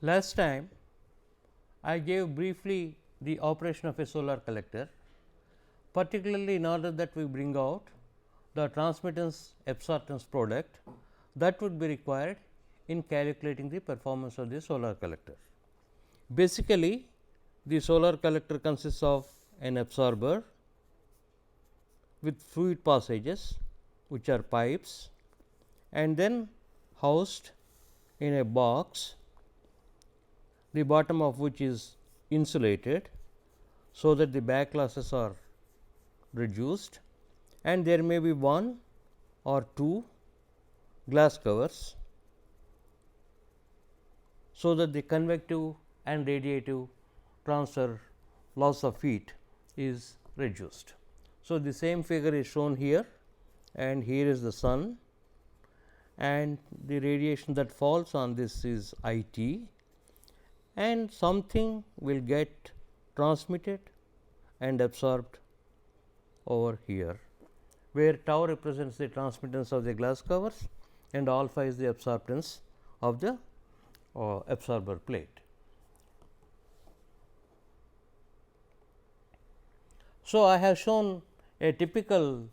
Last time I gave briefly the operation of a solar collector, particularly in order that we bring out the transmittance absorptance product that would be required in calculating the performance of the solar collector. Basically, the solar collector consists of an absorber with fluid passages, which are pipes, and then housed in a box, the bottom of which is insulated, so that the back losses are reduced, and there may be one or two glass covers, so that the convective and radiative transfer loss of heat is reduced. So, the same figure is shown here, and here is the sun, and the radiation that falls on this is I t, and something will get transmitted and absorbed over here, where tau represents the transmittance of the glass covers and alpha is the absorptance of the absorber plate. So, I have shown a typical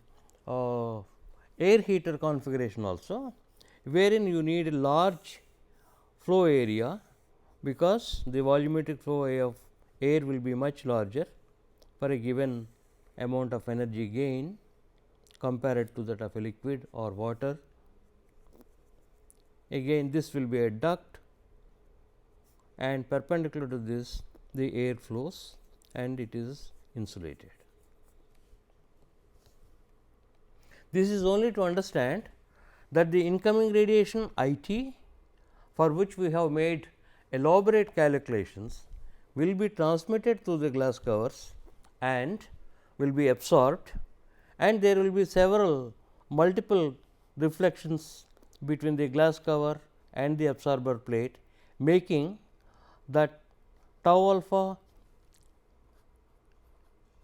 air heater configuration also, wherein you need a large flow area, because the volumetric flow of air will be much larger for a given amount of energy gain compared to that of a liquid or water. Again, this will be a duct, and perpendicular to this the air flows and it is insulated. This is only to understand that the incoming radiation I t, for which we have made elaborate calculations, will be transmitted through the glass covers and will be absorbed, and there will be several multiple reflections between the glass cover and the absorber plate, making that tau alpha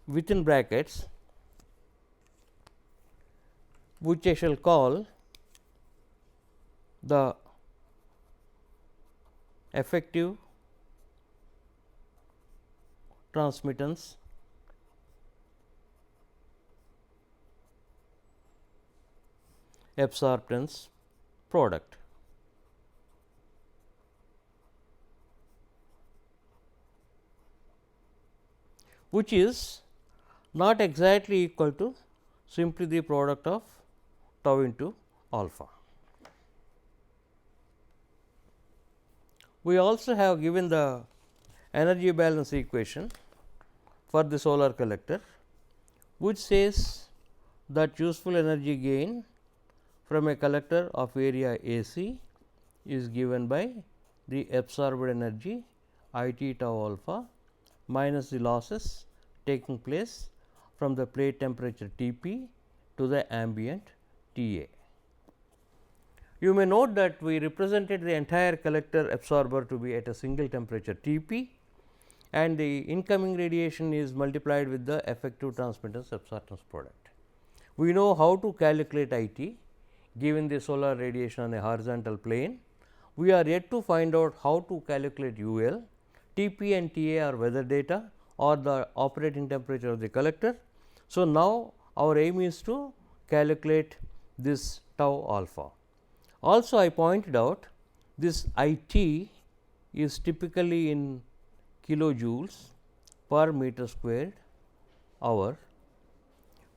within brackets, which I shall call the effective transmittance absorptance product. Which is not exactly equal to simply the product of tau into alpha. We also have given the energy balance equation for the solar collector, which says that useful energy gain from a collector of area A c is given by the absorbed energy I t tau alpha minus the losses taking place from the plate temperature T p to the ambient T a. You may note that we represented the entire collector absorber to be at a single temperature T p, and the incoming radiation is multiplied with the effective transmittance absorptance product. We know how to calculate I t given the solar radiation on a horizontal plane. We are yet to find out how to calculate U L. T p and T a are weather data or the operating temperature of the collector. So, now our aim is to calculate this tau alpha. Also, I pointed out this I t is typically in kilojoules per meter squared hour,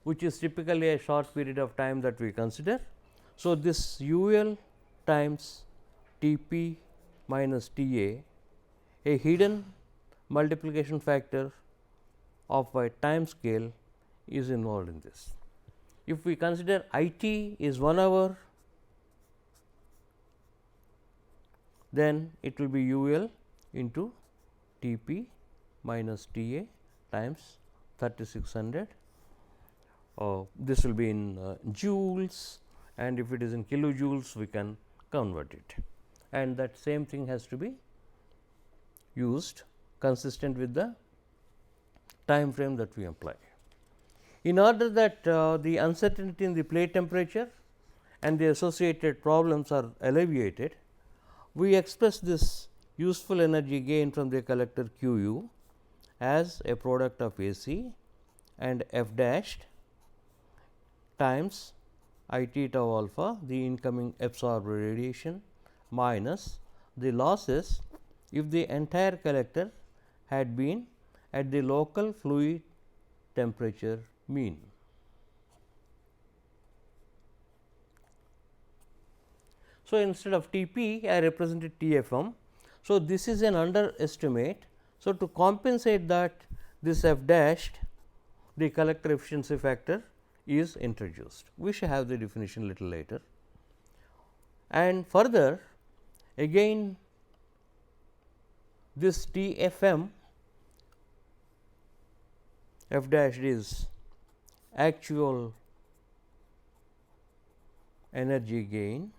which is typically a short period of time that we consider. So, this U L times T p minus T a hidden multiplication factor of a time scale is involved in this. If we consider I t is 1 hour, then it will be U L into T p minus T a times 3600. This will be in joules, and if it is in kilojoules we can convert it, and that same thing has to be used consistent with the time frame that we apply. In order that the uncertainty in the plate temperature and the associated problems are alleviated, we express this useful energy gain from the collector Q u as a product of A c and f dashed times I t tau alpha, the incoming absorbed radiation, minus the losses if the entire collector had been at the local fluid temperature mean. So, instead of T p I represented T f m. So, this is an underestimate. So, to compensate that, this f dashed, the collector efficiency factor, is introduced. We shall have the definition little later. And further, again this T f m f dashed is actual energy gain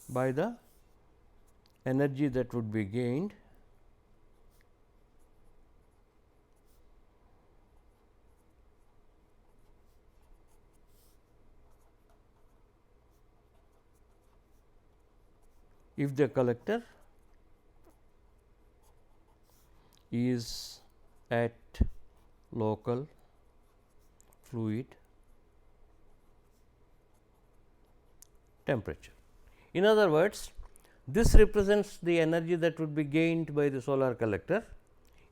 by the energy that would be gained if the collector is at local fluid temperature. In other words, this represents the energy that would be gained by the solar collector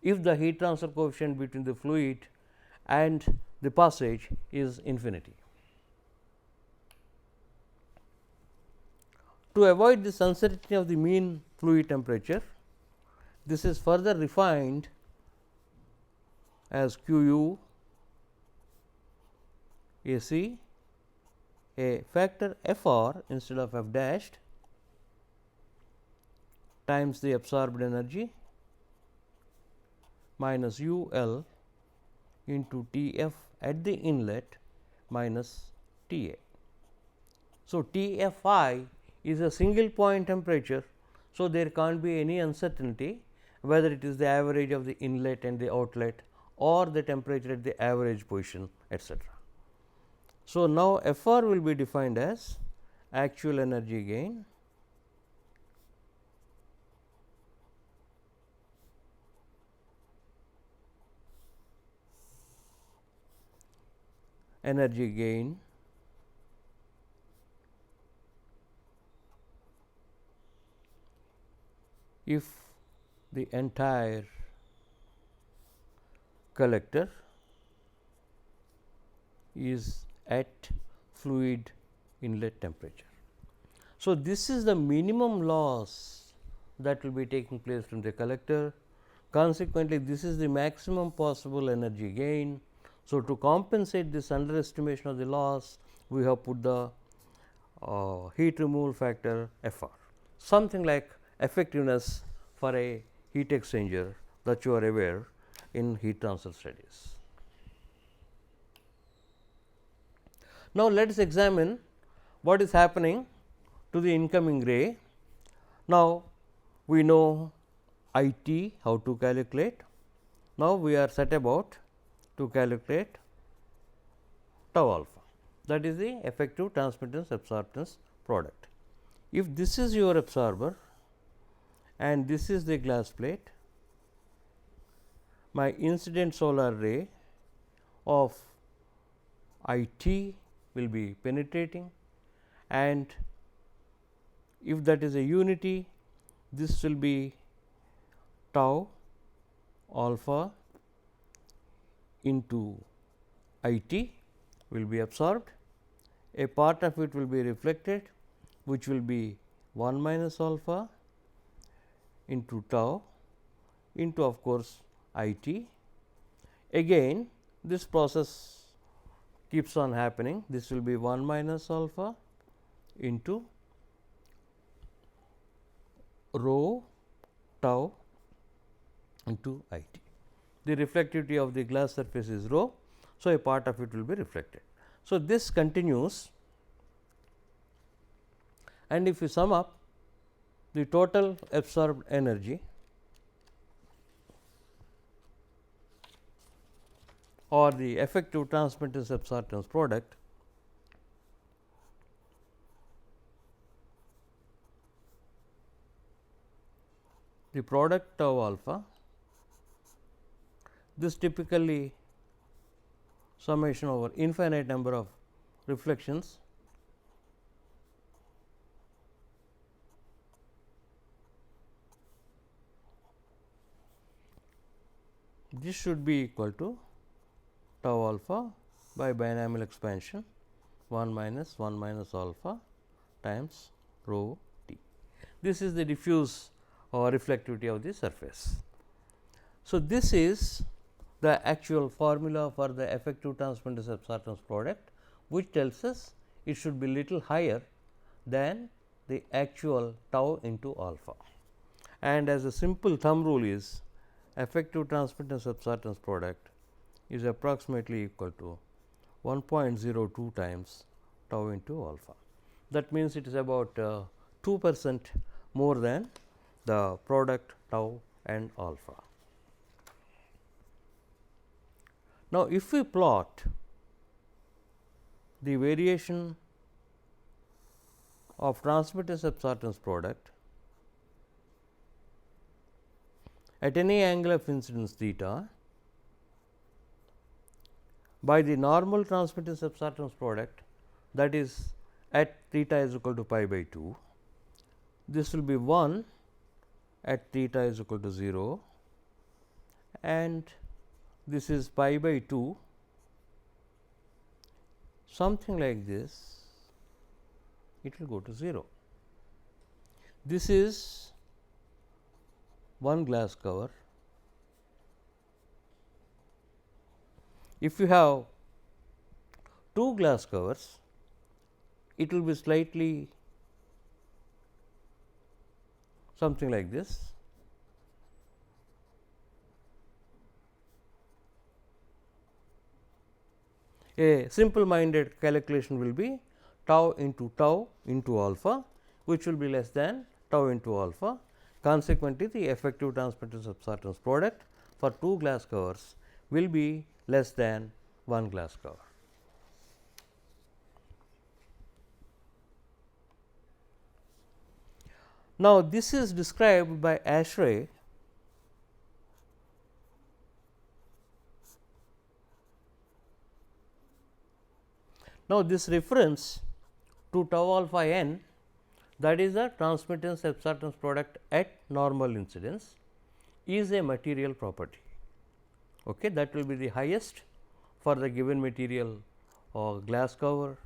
if the heat transfer coefficient between the fluid and the passage is infinity. To avoid this uncertainty of the mean fluid temperature, this is further refined as Q u A c, a factor f r instead of f dashed times the absorbed energy minus u L into T f at the inlet minus T a. So, T f I is a single point temperature. So, there can't be any uncertainty whether it is the average of the inlet and the outlet or the temperature at the average position, etc. So, now F r will be defined as actual energy gain if the entire collector is at fluid inlet temperature. So, this is the minimum loss that will be taking place from the collector. Consequently, this is the maximum possible energy gain. So, to compensate this underestimation of the loss, we have put the heat removal factor F r, something like effectiveness for a heat exchanger that you are aware in heat transfer studies. Now, let us examine what is happening to the incoming ray. Now, we know I t how to calculate. Now, we are set about to calculate tau alpha, that is the effective transmittance absorptance product. If this is your absorber and this is the glass plate, my incident solar ray of I t will be penetrating, and if that is a unity, this will be tau alpha into I t will be absorbed, a part of it will be reflected, which will be 1 minus alpha into tau into of course I t. Again this process keeps on happening, this will be 1 minus alpha into rho tau into I t. The reflectivity of the glass surface is rho. So, a part of it will be reflected. So, this continues, and if you sum up the total absorbed energy or the effective transmittance absorptance product, the product tau alpha, this typically summation over infinite number of reflections this should be equal to tau alpha by binomial expansion 1 minus alpha times rho t. This is the diffuse reflectivity of the surface. So, this is the actual formula for the effective transmittance absorptance product, which tells us it should be little higher than the actual tau into alpha. And as a simple thumb rule is effective transmittance absorptance product is approximately equal to 1.02 times tau into alpha. That means, it is about 2% more than the product tau and alpha. Now, if we plot the variation of transmittance absorptance product at any angle of incidence theta by the normal transmittance absorptance product, that is at theta is equal to pi by 2, this will be 1 at theta is equal to 0 and this is pi by 2, something like this, it will go to 0. This is one glass cover. If you have two glass covers, it will be slightly something like this. A simple minded calculation will be tau into alpha, which will be less than tau into alpha. Consequently, the effective transmittance absorptance product for two glass covers will be less than one glass cover. Now, this is described by Ashray Now, this reference to tau alpha n, that is the transmittance absorptance product at normal incidence, is a material property. Okay, that will be the highest for the given material or glass cover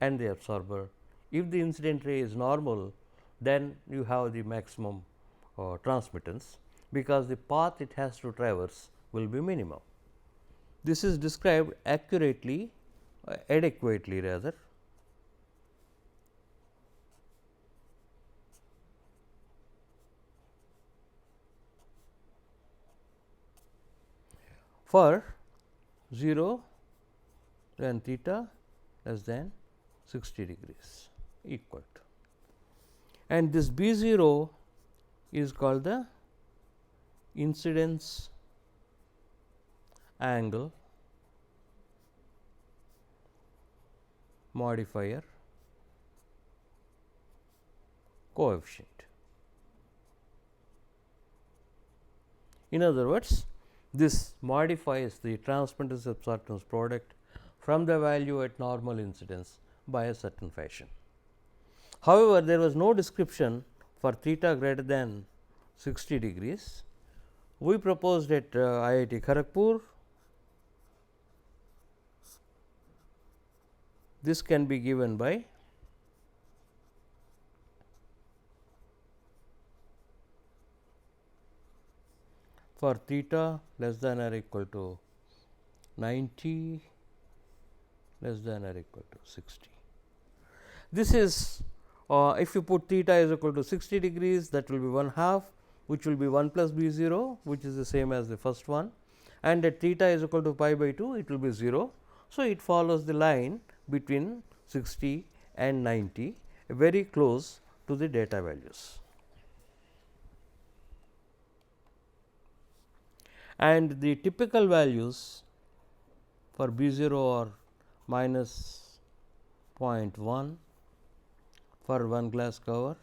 and the absorber. If the incident ray is normal, then you have the maximum transmittance, because the path it has to traverse will be minimum. This is described accurately, adequately rather, for 0 then theta less than 60 degrees equal to, and this B 0 is called the incidence angle modifier coefficient. In other words, this modifies the transmittance absorptance product from the value at normal incidence by a certain fashion. However, there was no description for theta greater than 60 degrees. We proposed at IIT Kharagpur. This can be given by for theta less than or equal to 90 less than or equal to 60. This is if you put theta is equal to 60 degrees, that will be 1/2, which will be 1 plus B 0, which is the same as the first one, and at theta is equal to pi by 2, it will be 0. So, it follows the line between 60 and 90, very close to the data values. And the typical values for B 0 are minus 0.1 for one glass cover,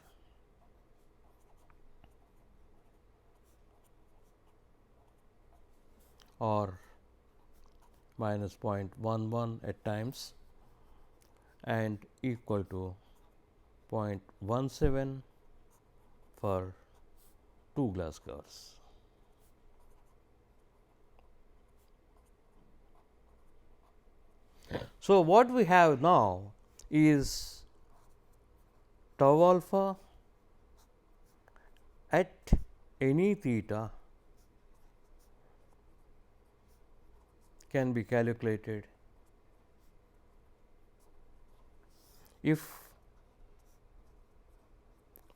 or minus 0.11 at times and equal to 0.17 for 2 glass covers. So, what we have now is tau alpha at any theta can be calculated if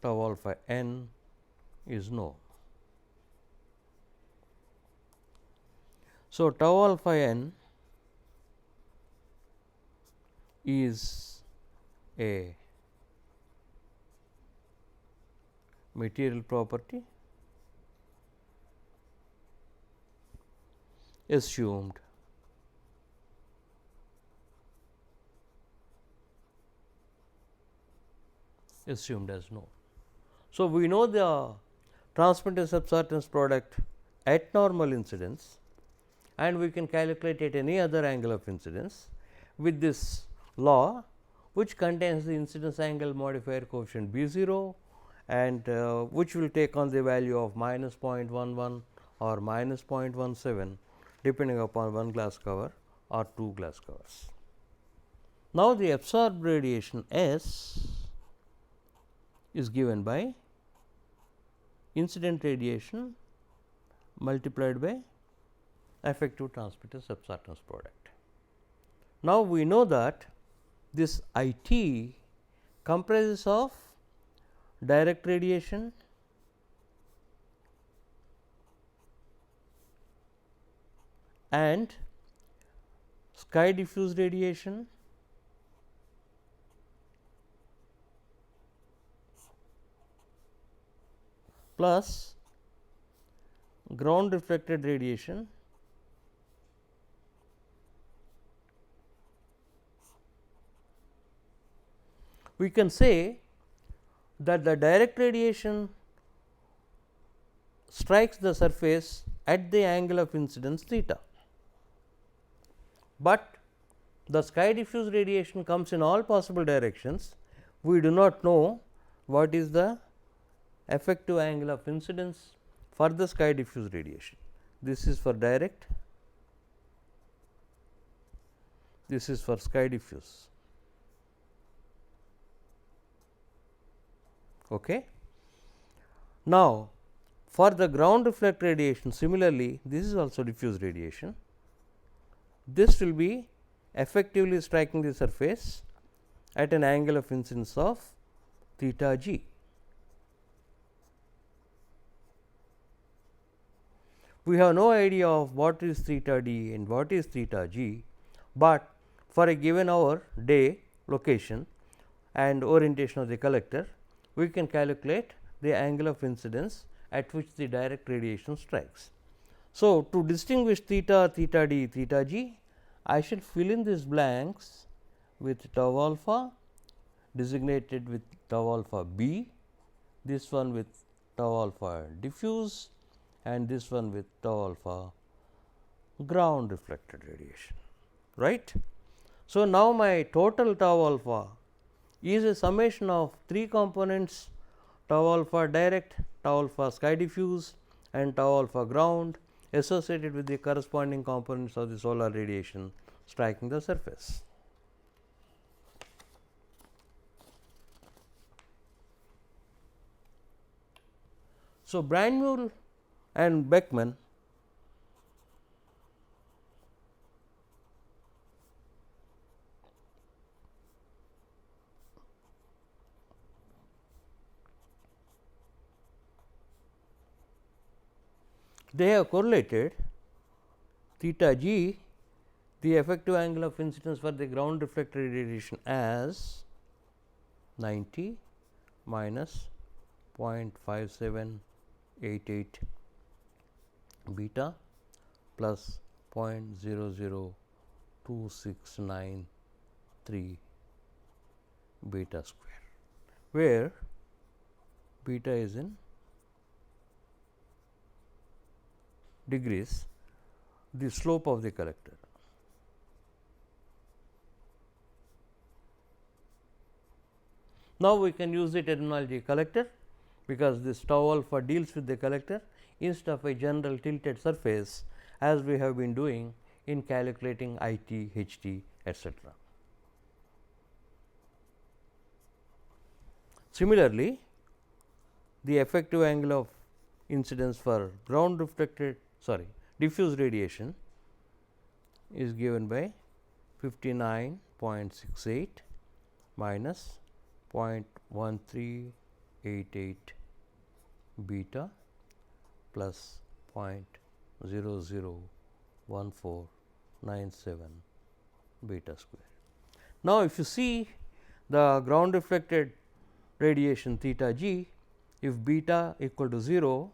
tau alpha n is known. So, tau alpha n is a material property assumed as known. So, we know the transmittance absorptance product at normal incidence and we can calculate at any other angle of incidence with this law, which contains the incidence angle modifier coefficient B 0 and which will take on the value of minus 0.11 or minus 0.17 depending upon one glass cover or two glass covers. Now, the absorbed radiation S is given by incident radiation multiplied by effective transmittance absorptance product. Now, we know that this I T comprises of direct radiation, and sky diffuse radiation, plus ground reflected radiation we can say that the direct radiation strikes the surface at the angle of incidence theta, but the sky diffuse radiation comes in all possible directions. We do not know what is the effective angle of incidence for the sky diffuse radiation. This is for direct, this is for sky diffuse. Okay. Now, for the ground reflect radiation, similarly this is also diffuse radiation. This will be effectively striking the surface at an angle of incidence of theta g. We have no idea of what is theta d and what is theta g, but for a given hour, day, location and orientation of the collector, we can calculate the angle of incidence at which the direct radiation strikes. So, to distinguish theta, theta d, theta g, I shall fill in these blanks with tau alpha designated with tau alpha b, this one with tau alpha diffuse and this one with tau alpha ground reflected radiation, right. So, now my total tau alpha is a summation of three components: tau alpha direct, tau alpha sky diffuse and tau alpha ground associated with the corresponding components of the solar radiation striking the surface. So, Brandmuir and Beckman they have correlated theta g, the effective angle of incidence for the ground reflected radiation, as 90 minus 0.5788 beta plus 0.00269 beta square, where beta is in degrees the slope of the collector. Now, we can use the terminology collector, because this tau alpha deals with the collector instead of a general tilted surface as we have been doing in calculating IT, HT, etc. Similarly, the effective angle of incidence for diffuse radiation is given by 59.68 minus 0.1388 beta plus 0.001497 beta square. Now, if you see the ground reflected radiation theta g, if beta equal to 0,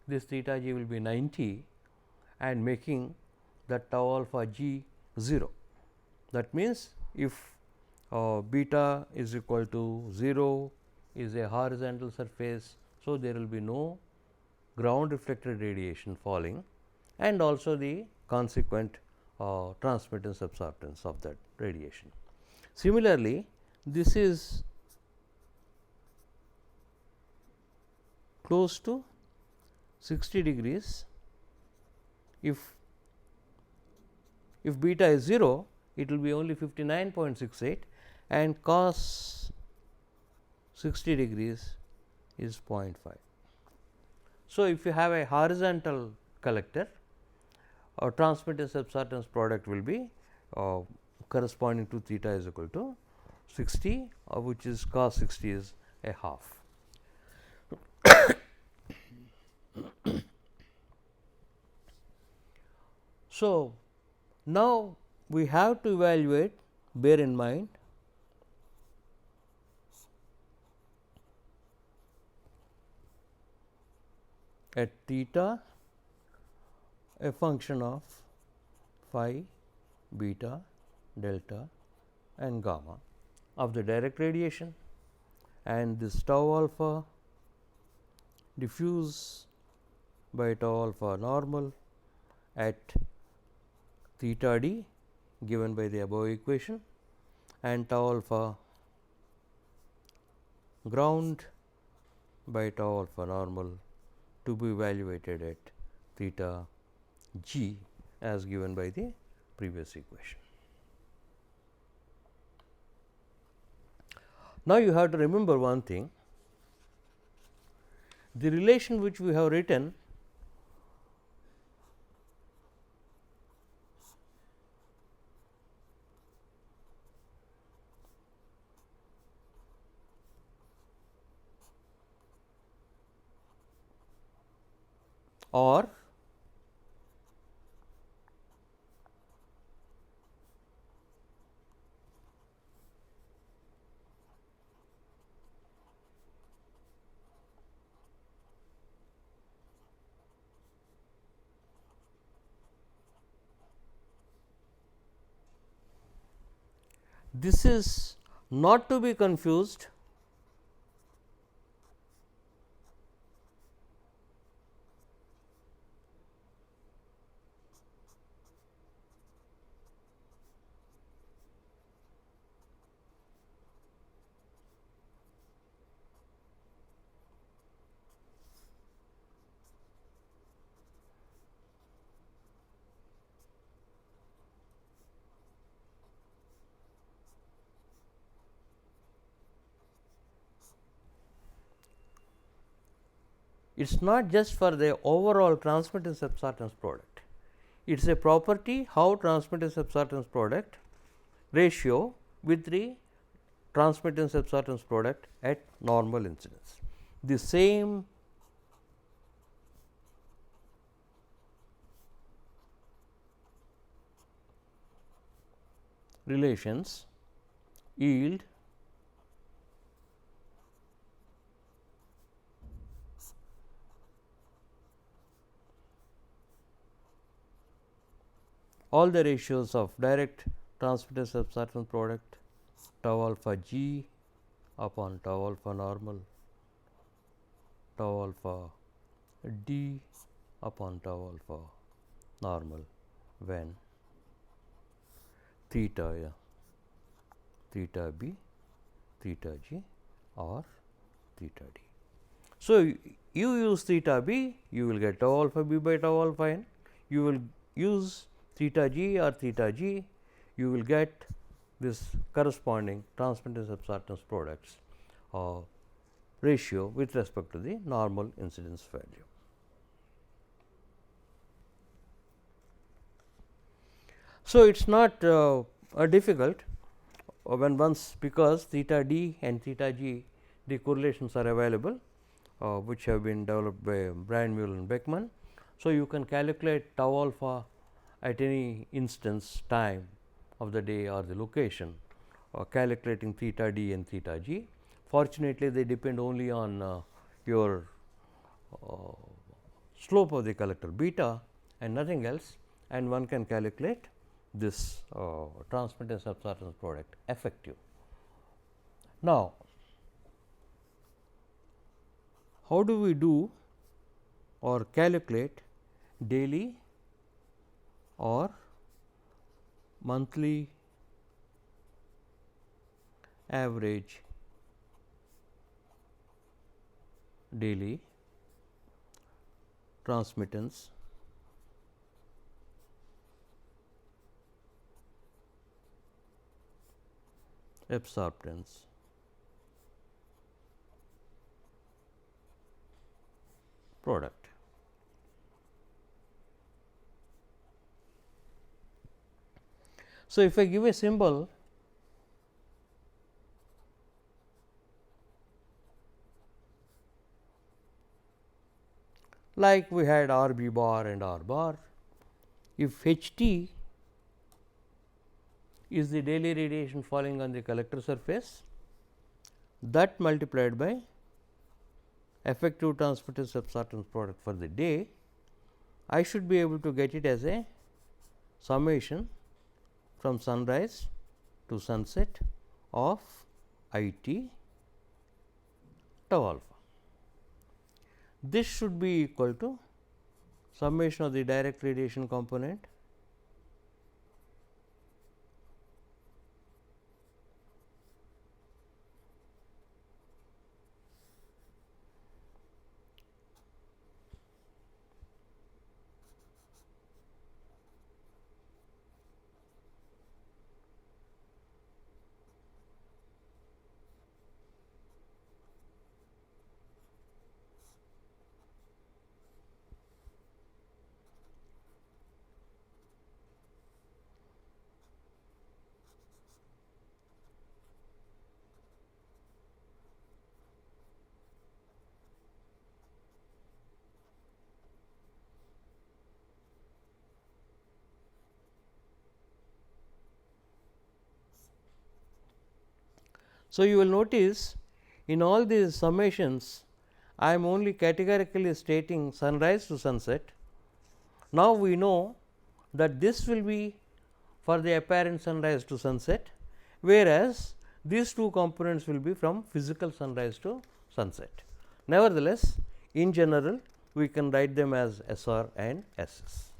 this theta g will be 90 and making the tau alpha g 0. That means, if beta is equal to 0 is a horizontal surface. So, there will be no ground reflected radiation falling and also the consequent transmittance absorptance of that radiation. Similarly, this is close to 60 degrees. If beta is 0, it will be only 59.68 and cos 60 degrees is 0.5. So, if you have a horizontal collector, our transmittance absorptance product will be corresponding to theta is equal to 60, which is cos 60 is a half. So, now we have to evaluate, bear in mind at theta a function of phi, beta, delta and gamma of the direct radiation, and this tau alpha diffuse by tau alpha normal at theta d given by the above equation, and tau alpha ground by tau alpha normal to be evaluated at theta g as given by the previous equation. Now, you have to remember one thing, the relation which we have written or this is not to be confused it is not just for the overall transmittance absorptance product, it is a property how transmittance absorptance product ratio with the transmittance absorptance product at normal incidence. The same relations yield all the ratios of direct transmittance absorptance product tau alpha g upon tau alpha normal, tau alpha d upon tau alpha normal when theta A, theta B, theta G or theta D. So, you use theta B, you will get tau alpha B by tau alpha n. You will use theta G or theta G, you will get this corresponding transmittance absorptance products ratio with respect to the normal incidence value. So, it is not difficult when once, because theta D and theta G, the correlations are available which have been developed by Brian, Mueller and Beckman. So, you can calculate tau alpha at any instance time of the day or the location, calculating theta D and theta G. Fortunately, they depend only on your slope of the collector beta and nothing else, and one can calculate this transmittance absorptance product effective. Now, how do we do or calculate daily or monthly average daily transmittance absorptance product? So, if I give a symbol like we had R B bar and R bar, if H T is the daily radiation falling on the collector surface, that multiplied by effective transmittance absorptance product for the day, I should be able to get it as a summation from sunrise to sunset of I T tau alpha. This should be equal to summation of the direct radiation component So, you will notice in all these summations, I am only categorically stating sunrise to sunset. Now, we know that this will be for the apparent sunrise to sunset, whereas these two components will be from physical sunrise to sunset. Nevertheless, in general we can write them as SR and SS.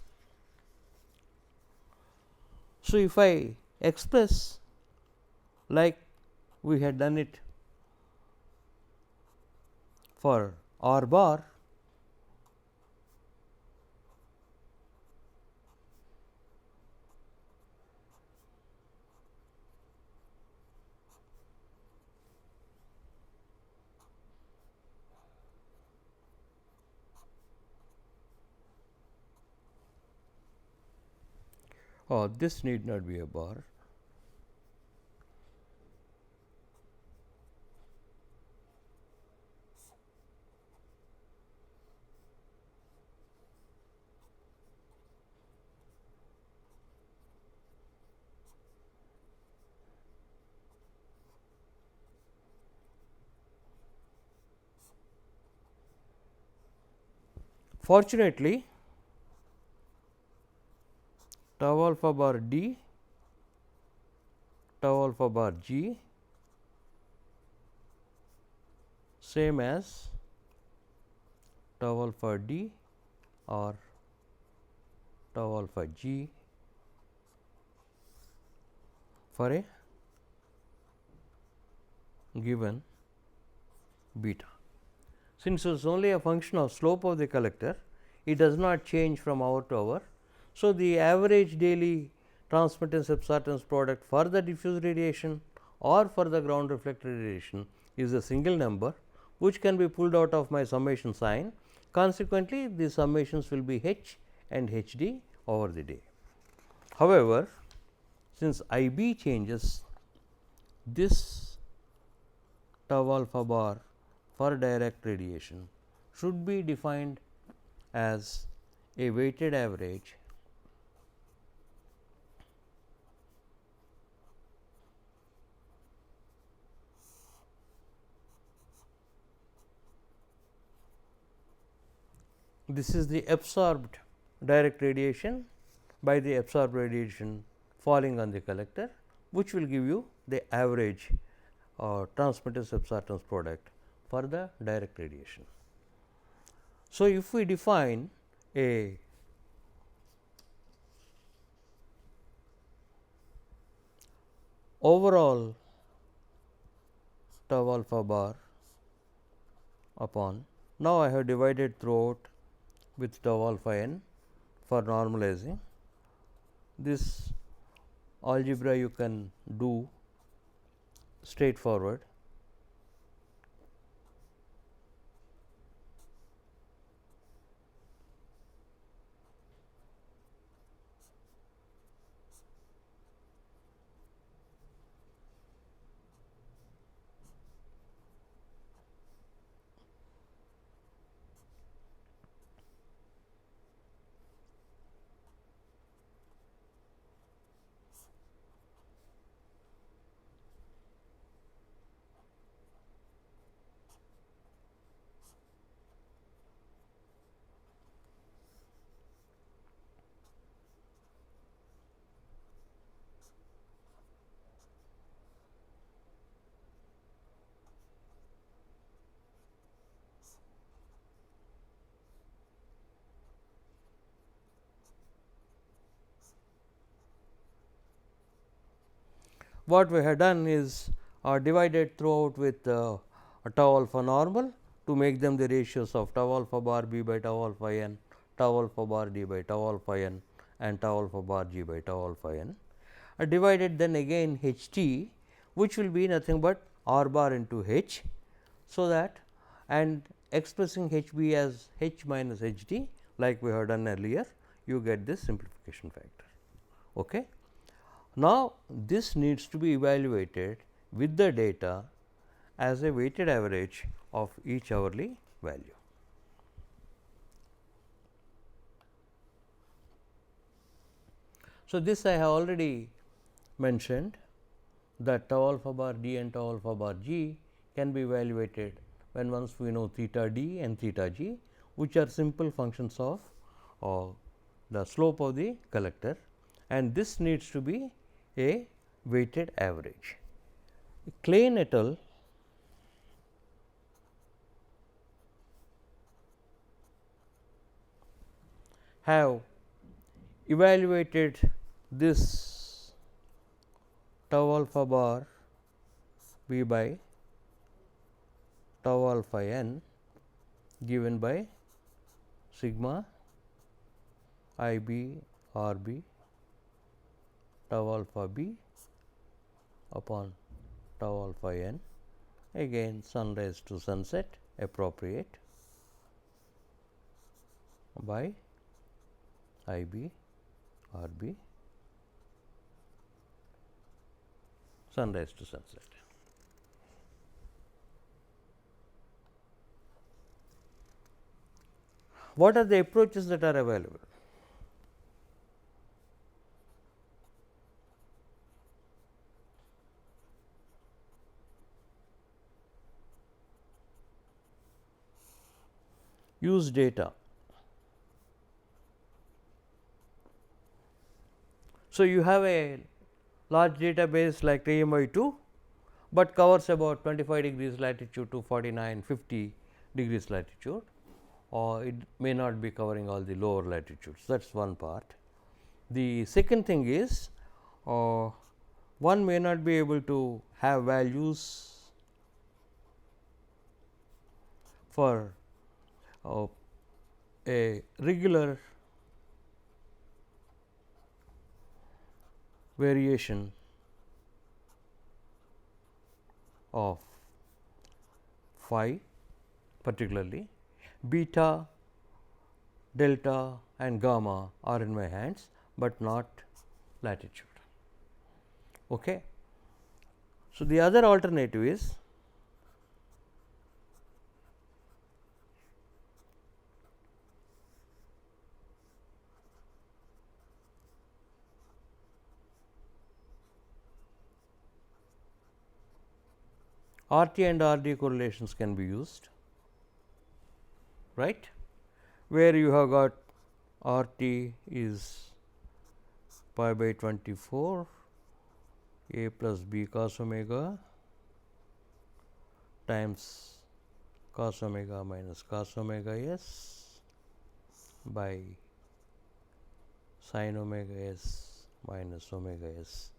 So, if I express like we had done it for R bar, this need not be a bar. Fortunately, tau alpha bar D, tau alpha bar G same as tau alpha D or tau alpha G for a given beta. Since it is only a function of slope of the collector, it does not change from hour to hour. So, the average daily transmittance absorptance product for the diffuse radiation or for the ground reflected radiation is a single number, which can be pulled out of my summation sign. Consequently, the summations will be H and H d over the day. However, since I b changes, this tau alpha bar for direct radiation should be defined as a weighted average this is the absorbed direct radiation by the absorbed radiation falling on the collector, which will give you the average transmittance absorptance product for the direct radiation. So, if we define a overall tau alpha bar upon, now I have divided throughout with tau alpha n for normalizing. This algebra you can do straightforward. What we have done is divided throughout with tau alpha normal to make them the ratios of tau alpha bar b by tau alpha n, tau alpha bar d by tau alpha n and tau alpha bar g by tau alpha n. Divided then again H t, which will be nothing but r bar into h. So, that and expressing H b as h minus h d like we have done earlier, you get this simplification factor. Okay. Now, this needs to be evaluated with the data as a weighted average of each hourly value. So, this I have already mentioned that tau alpha bar d and tau alpha bar g can be evaluated when once we know theta d and theta g, which are simple functions of the slope of the collector, and this needs to be a weighted average. Klein et al. Have evaluated this tau alpha bar b by tau alpha n given by sigma I b r b tau alpha b upon tau alpha n, again sunrise to sunset appropriate by I b r b sunrise to sunset. What are the approaches that are available? Use data. So, you have a large database like TMI2, but covers about 25 degrees latitude to 49, 50 degrees latitude, or it may not be covering all the lower latitudes. That is one part. The second thing is one may not be able to have values for a regular variation of phi, particularly beta, delta and gamma are in my hands, but not latitude. Okay. So, the other alternative is RT and RD correlations can be used, right, where you have got RT is pi by 24 a plus b cos omega times cos omega minus cos omega s by sin omega s minus omega s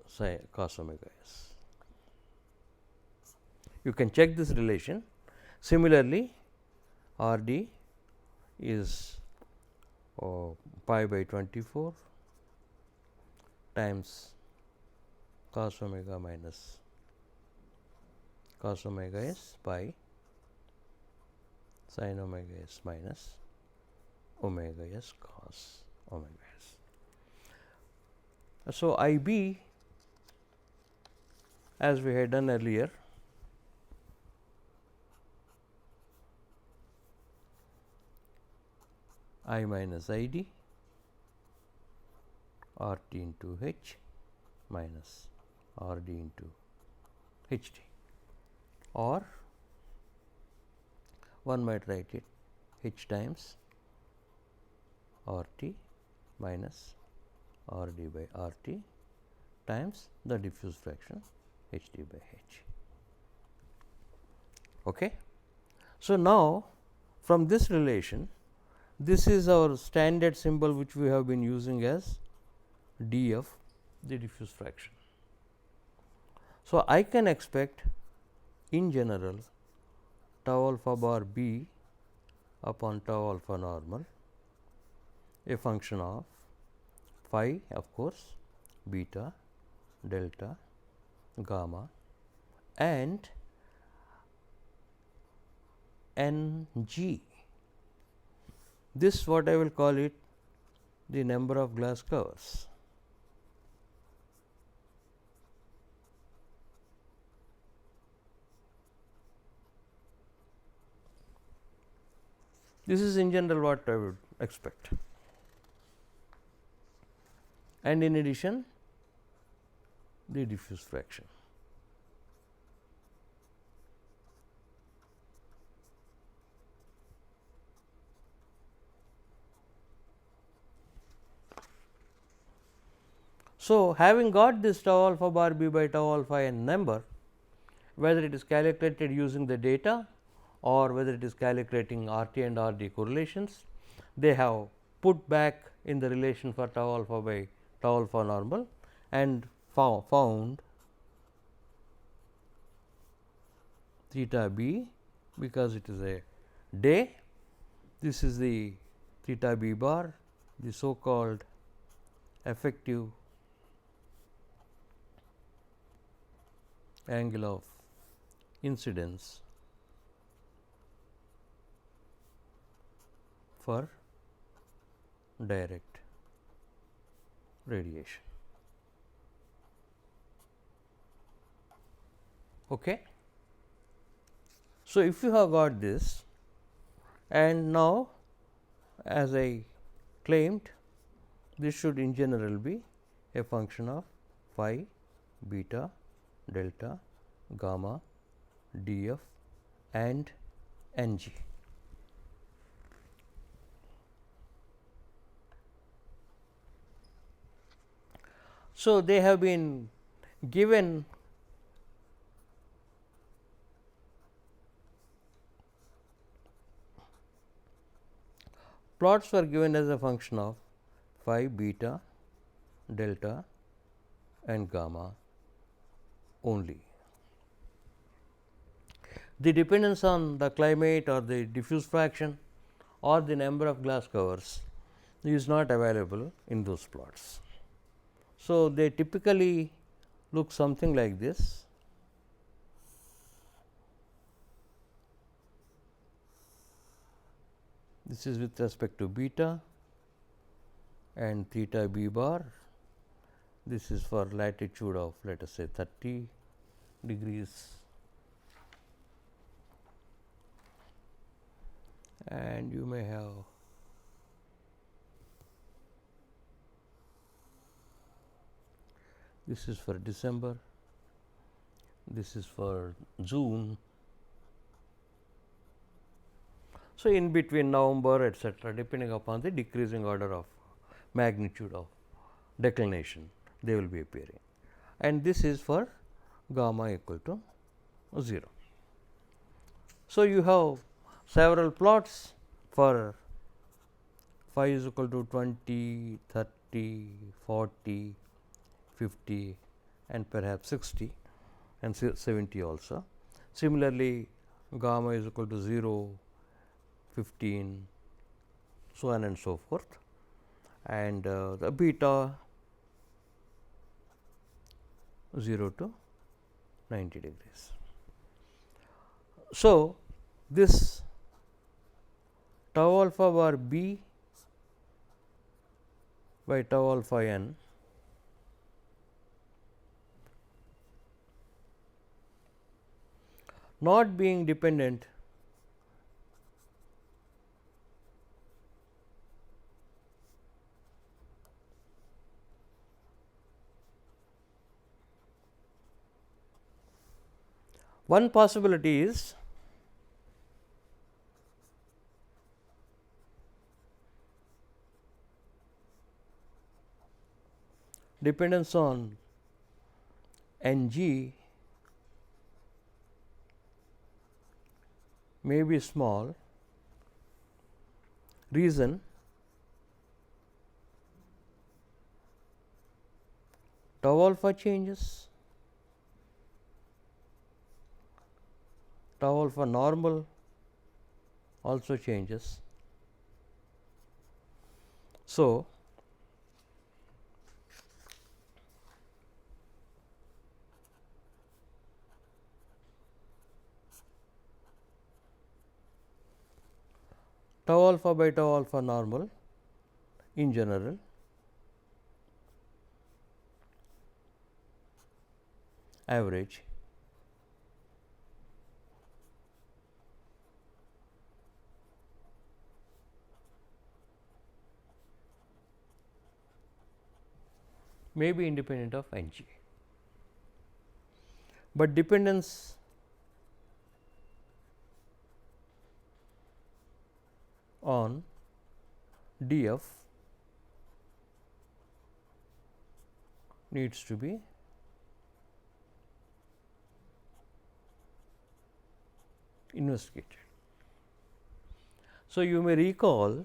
sin cos omega s. You can check this relation. Similarly, R d is pi by 24 times cos omega minus cos omega s by sin omega s minus omega s cos omega s. So, I b, as we had done earlier, I minus I d R t into h minus R d into h d, or one might write it h times R t minus R d by R t times the diffuse fraction h d by h. Okay. So, now from this relation, this is our standard symbol which we have been using as df, the diffuse fraction. So, I can expect in general tau alpha bar b upon tau alpha normal a function of phi, of course, beta, delta, gamma and n g. This what I will call it the number of glass covers. This is in general what I would expect, and in addition the diffuse fraction. So, having got this tau alpha bar b by tau alpha n number, whether it is calculated using the data or whether it is calculating R t and R d correlations, they have put back in the relation for tau alpha by tau alpha normal and found theta b, because it is a day. This is the theta b bar, the so called effective angle of incidence for direct radiation. Okay. So, if you have got this, and now as I claimed, this should in general be a function of phi, beta, delta, gamma, df and ng. So, they have been given plots were given as a function of phi, beta, delta, and gamma only. The dependence on the climate or the diffuse fraction or the number of glass covers is not available in those plots. So, they typically look something like this. This is with respect to beta and theta b bar. This is for latitude of, let us say, 30 degrees, and you may have this is for December, this is for June. So, in between November etcetera, depending upon the decreasing order of magnitude of declination, they will be appearing, and this is for gamma equal to 0. So, you have several plots for phi is equal to 20, 30, 40, 50 and perhaps 60 and 70 also. Similarly, gamma is equal to 0, 15, so on and so forth, and the beta 0 to 90 degrees. So, this tau alpha bar b by tau alpha n not being dependent one possibility is dependence on N g may be small. Reason: tau alpha changes, tau alpha normal also changes. So, tau alpha by tau alpha normal in general average may be independent of N g, but dependence on d f needs to be investigated. So, you may recall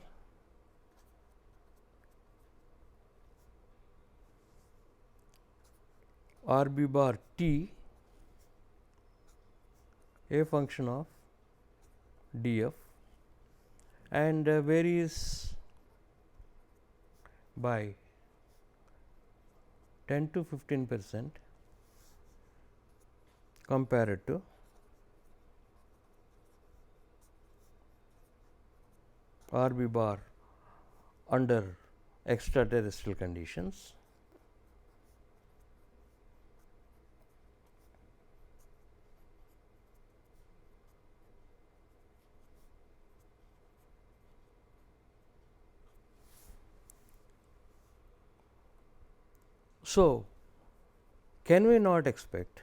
R b bar t a function of d f and varies by 10 to 15% compared to R b bar under extraterrestrial conditions. So, can we not expect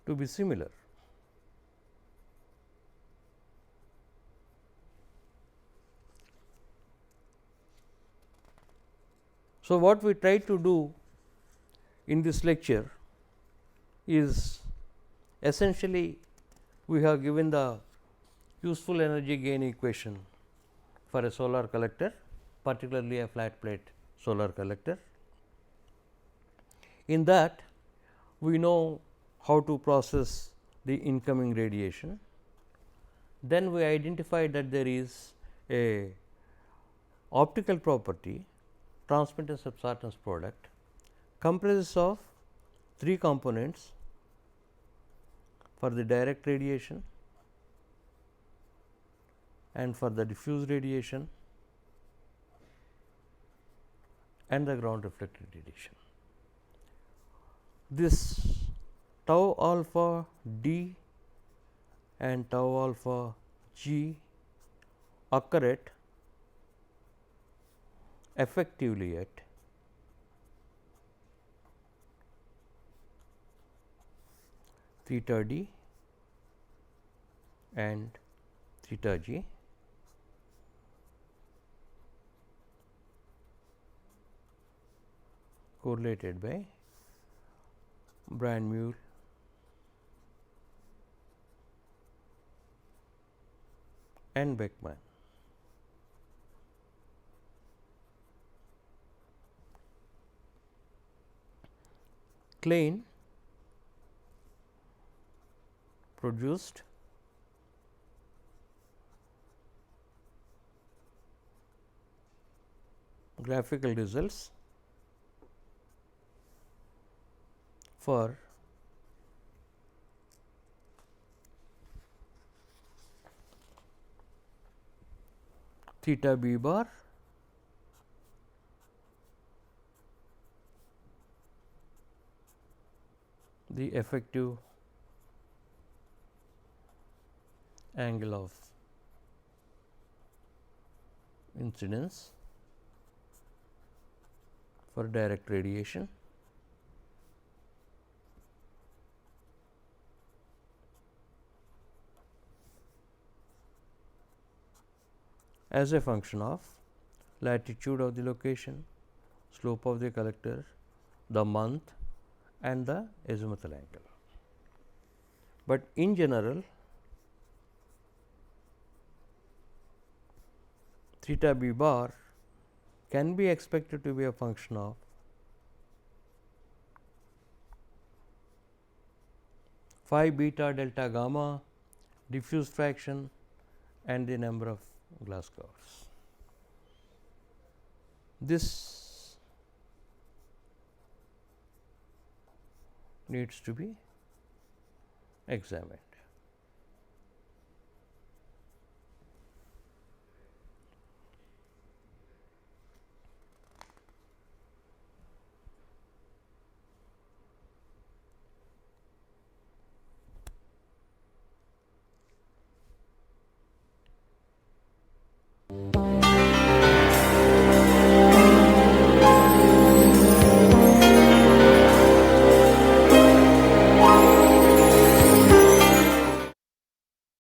to be similar? So, what we try to do in this lecture is essentially we have given the useful energy gain equation for a solar collector, particularly a flat plate solar collector. In that, we know how to process the incoming radiation. Then we identified that there is a optical property, transmittance absorptance product, comprises of 3 components for the direct radiation and for the diffuse radiation and the ground reflected radiation. This tau alpha d and tau alpha g occur at effectively at theta d and theta g, correlated by Brand-Muir and Beckman. Klein produced graphical results for theta b bar the effective angle of incidence for direct radiation, as a function of latitude of the location, slope of the collector, the month and the azimuthal angle. But in general, theta b bar can be expected to be a function of phi beta delta gamma, diffuse fraction and the number of glass covers. This needs to be examined.